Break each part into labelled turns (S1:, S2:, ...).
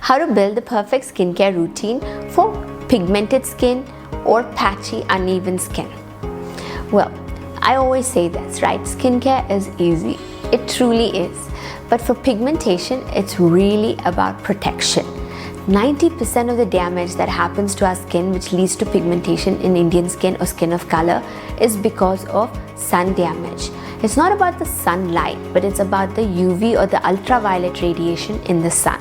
S1: how to build the perfect skincare routine for pigmented skin or patchy, uneven skin. Well, I always say this, right? Skincare is easy. It truly is. But for pigmentation, it's really about protection. 90% of the damage that happens to our skin, which leads to pigmentation in Indian skin or skin of color, is because of sun damage. It's not about the sunlight, but it's about the UV or the ultraviolet radiation in the sun.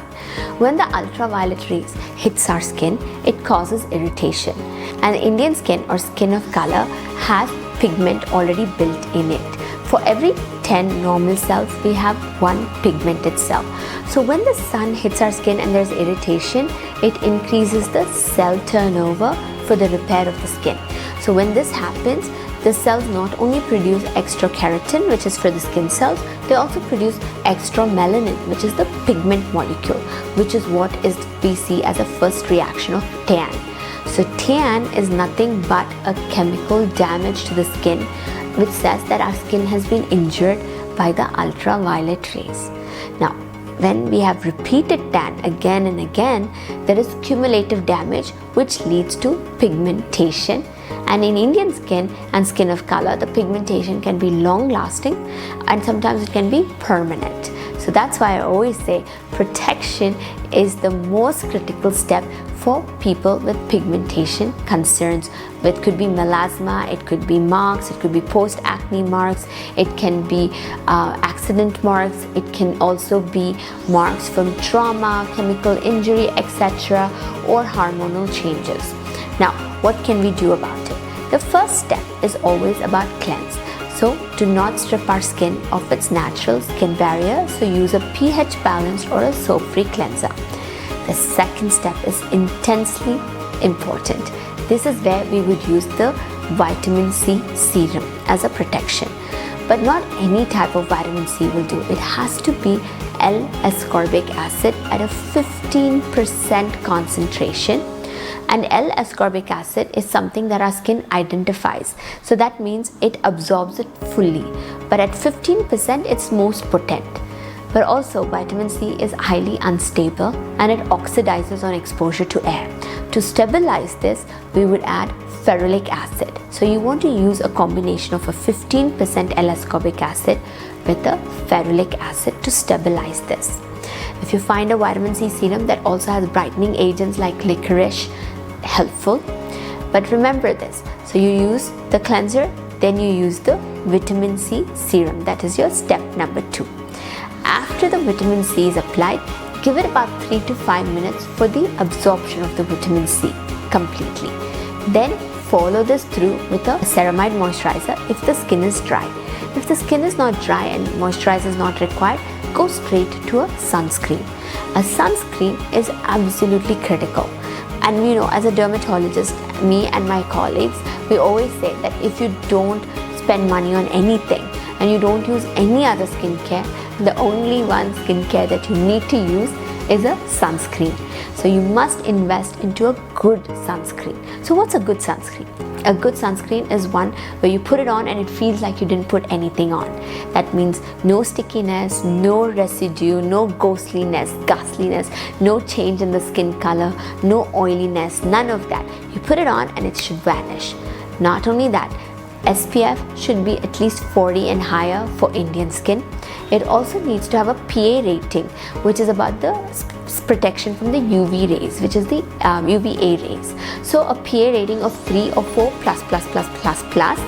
S1: When the ultraviolet rays hits our skin, it causes irritation. And Indian skin or skin of color has pigment already built in it. For every 10 normal cells, we have one pigmented cell. So when the sun hits our skin and there's irritation, it increases the cell turnover for the repair of the skin. So when this happens, the cells not only produce extra keratin, which is for the skin cells, they also produce extra melanin, which is the pigment molecule, which is what we see as a first reaction of tan. So tan is nothing but a chemical damage to the skin, which says that our skin has been injured by the ultraviolet rays. Now, when we have repeated tan again and again, there is cumulative damage which leads to pigmentation. And in Indian skin and skin of color, the pigmentation can be long lasting and sometimes it can be permanent. So that's why I always say protection is the most critical step for people with pigmentation concerns. It could be melasma, it could be marks, it could be post-acne marks, it can be accident marks, it can also be marks from trauma, chemical injury, etc., or hormonal changes. Now, what can we do about it? The first step is always about cleanse. So do not strip our skin of its natural skin barrier, so use a pH balanced or a soap-free cleanser. The second step is intensely important. This is where we would use the vitamin C serum as a protection. But not any type of vitamin C will do. It has to be L-ascorbic acid at a 15% concentration. And L-ascorbic acid is something that our skin identifies. So that means it absorbs it fully. But at 15%, it's most potent. But also vitamin C is highly unstable and it oxidizes on exposure to air. To stabilize this, we would add ferulic acid. So you want to use a combination of a 15% L-ascorbic acid with a ferulic acid to stabilize this. If you find a vitamin C serum that also has brightening agents like licorice, helpful. But remember this, so you use the cleanser, then you use the vitamin C serum. That is your step number 2. After the vitamin C is applied, give it about 3 to 5 minutes for the absorption of the vitamin C completely. Then follow this through with a ceramide moisturizer if the skin is dry. If the skin is not dry and moisturizer is not required, go straight to a sunscreen. A sunscreen is absolutely critical. And as a dermatologist, me and my colleagues, we always say that if you don't spend money on anything and you don't use any other skincare, the only one skincare that you need to use is a sunscreen. So you must invest into a good sunscreen. So what's a good sunscreen? A good sunscreen is one where you put it on and it feels like you didn't put anything on. That means no stickiness, no residue, no ghostliness, no change in the skin color, no oiliness, none of that. You put it on and it should vanish. Not only that, SPF should be at least 40 and higher for Indian skin. It also needs to have a PA rating, which is about the protection from the UV rays, which is the UVA rays. So a PA rating of 3 or 4 plus.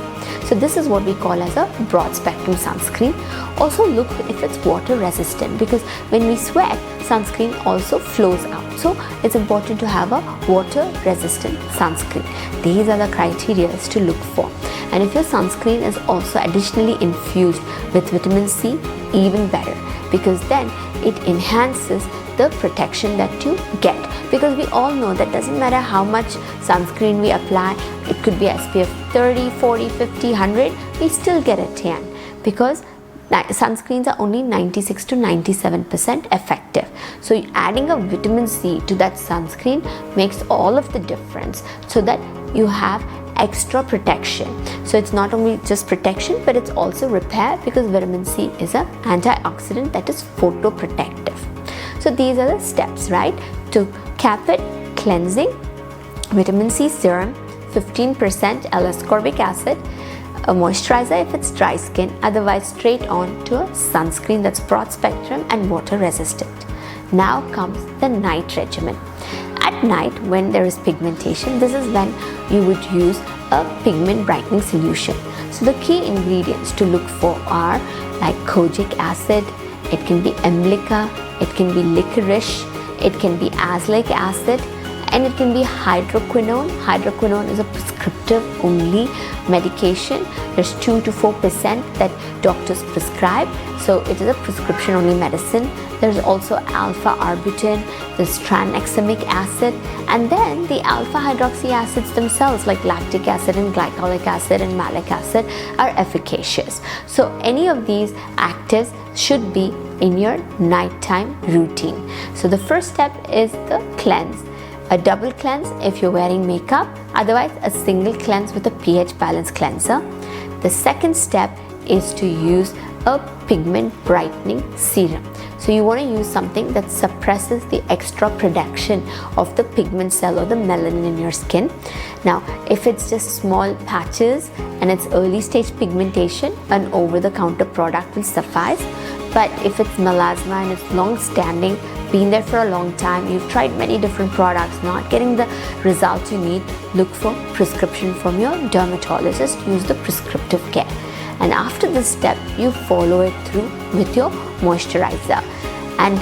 S1: So this is what we call as a broad spectrum sunscreen. Also look if it's water resistant, because when we sweat, sunscreen also flows out. So it's important to have a water resistant sunscreen. These are the criteria to look for. And if your sunscreen is also additionally infused with vitamin C, even better, because then it enhances the protection that you get. Because we all know that doesn't matter how much sunscreen we apply, it could be SPF 30, 40, 50, 100, we still get a tan, because sunscreens are only 96 to 97% effective. So adding a vitamin C to that sunscreen makes all of the difference, so that you have extra protection. So it's not only just protection, but it's also repair, because vitamin C is an antioxidant that is photoprotective. So these are the steps, right? To cap it, cleansing, vitamin C serum, 15% L-ascorbic acid, a moisturizer if it's dry skin, otherwise straight on to a sunscreen that's broad spectrum and water resistant. Now comes the night regimen. At night, when there is pigmentation, this is when you would use a pigment brightening solution. So the key ingredients to look for are like Kojic Acid, it can be Emlica, it can be Licorice, it can be Malic Acid, and it can be hydroquinone. Hydroquinone is a prescriptive only medication. There's 2 to 4% that doctors prescribe, so it is a prescription only medicine. There's also alpha arbutin, there's tranexamic acid, and then the alpha hydroxy acids themselves like lactic acid and glycolic acid and malic acid are efficacious. So any of these actives should be in your nighttime routine. So the first step is the cleanse. A double cleanse if you're wearing makeup, otherwise a single cleanse with a pH balance cleanser. The second step is to use a pigment brightening serum. So you want to use something that suppresses the extra production of the pigment cell or the melanin in your skin. Now, if it's just small patches and it's early stage pigmentation, an over-the-counter product will suffice. But if it's melasma and it's long-standing, been there for a long time, you've tried many different products, not getting the results you need, look for prescription from your dermatologist, use the prescriptive care. And after this step, you follow it through with your moisturizer. And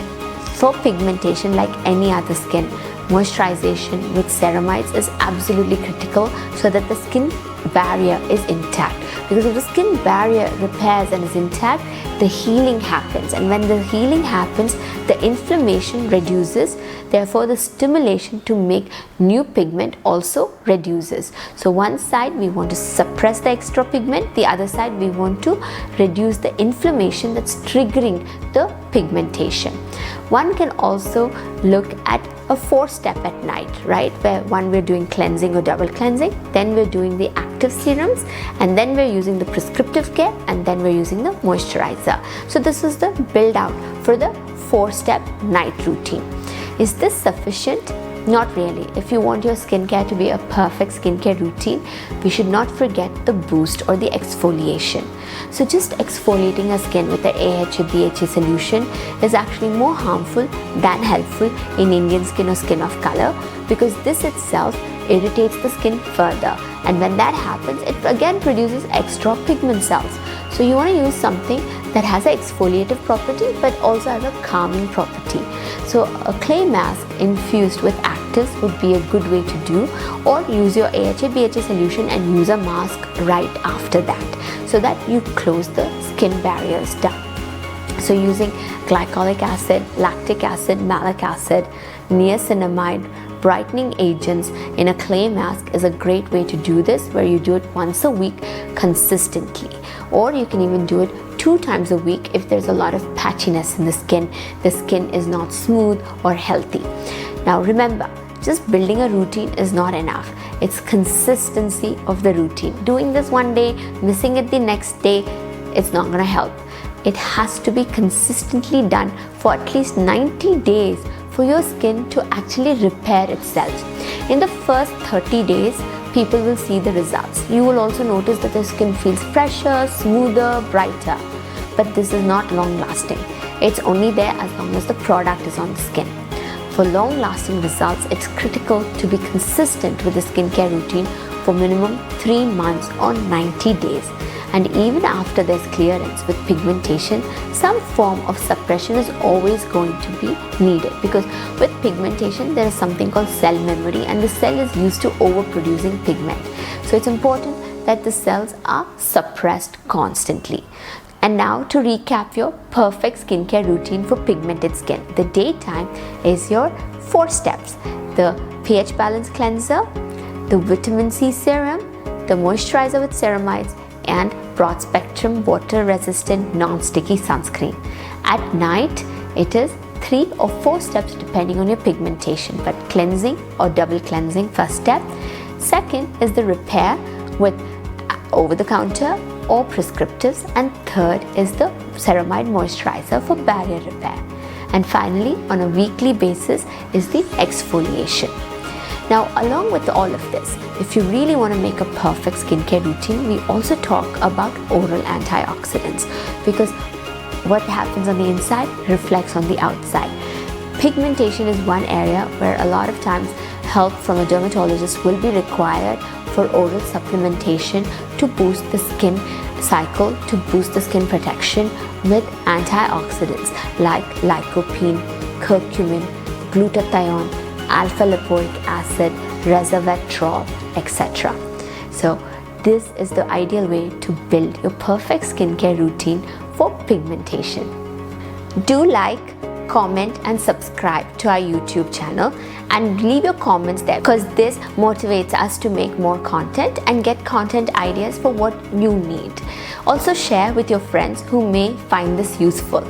S1: for pigmentation, like any other skin, moisturization with ceramides is absolutely critical so that the skin barrier is intact. Because if the skin barrier repairs and is intact, the healing happens, and when the healing happens, the inflammation reduces, therefore the stimulation to make new pigment also reduces. So one side we want to suppress the extra pigment, the other side we want to reduce the inflammation that's triggering the pigmentation. One can also look at a 4-step at night, right, where one we're doing cleansing or double cleansing, then we're doing the active serums, and then we're using the prescriptive care, and then we're using the moisturizer. So this is the build out for the 4-step night routine. Is this sufficient? Not really. If you want your skincare to be a perfect skincare routine, we should not forget the boost or the exfoliation. So just exfoliating our skin with the AHA BHA solution is actually more harmful than helpful in Indian skin or skin of color, because this itself irritates the skin further, and when that happens, it again produces extra pigment cells. So you want to use something that has an exfoliative property but also has a calming property. So a clay mask infused with actives would be a good way to do, or use your AHA BHA solution and use a mask right after that, so that you close the skin barriers down. So using glycolic acid, lactic acid, malic acid, niacinamide, brightening agents in a clay mask is a great way to do this, where you do it once a week consistently, or you can even do it 2 times a week if there's a lot of patchiness in the skin is not smooth or healthy. Now remember, just building a routine is not enough. It's consistency of the routine. Doing this one day, missing it the next day, it's not going to help. It has to be consistently done for at least 90 days for your skin to actually repair itself. In the first 30 days, people will see the results. You will also notice that the skin feels fresher, smoother, brighter. But this is not long lasting. It's only there as long as the product is on the skin. For long lasting results, it's critical to be consistent with the skincare routine for minimum 3 months or 90 days. And even after there's clearance with pigmentation, some form of suppression is always going to be needed, because with pigmentation there is something called cell memory, and the cell is used to overproducing pigment. So it's important that the cells are suppressed constantly. And now to recap your perfect skincare routine for pigmented skin. The daytime is your 4 steps: the pH balance cleanser, the vitamin C serum, the moisturizer with ceramides, and broad spectrum water resistant non-sticky sunscreen. At night, it is 3 or 4 steps depending on your pigmentation, but cleansing or double cleansing first step. Second is the repair with over the counter or prescriptives, and third is the ceramide moisturizer for barrier repair. And finally, on a weekly basis is the exfoliation. Now, along with all of this, if you really want to make a perfect skincare routine, we also talk about oral antioxidants, because what happens on the inside reflects on the outside. Pigmentation is one area where a lot of times help from a dermatologist will be required for oral supplementation to boost the skin cycle, to boost the skin protection with antioxidants like lycopene, curcumin, glutathione, alpha-lipoic acid, resveratrol, etc. So this is the ideal way to build your perfect skincare routine for pigmentation. Do like, comment and subscribe to our YouTube channel and leave your comments there, because this motivates us to make more content and get content ideas for what you need. Also share with your friends who may find this useful.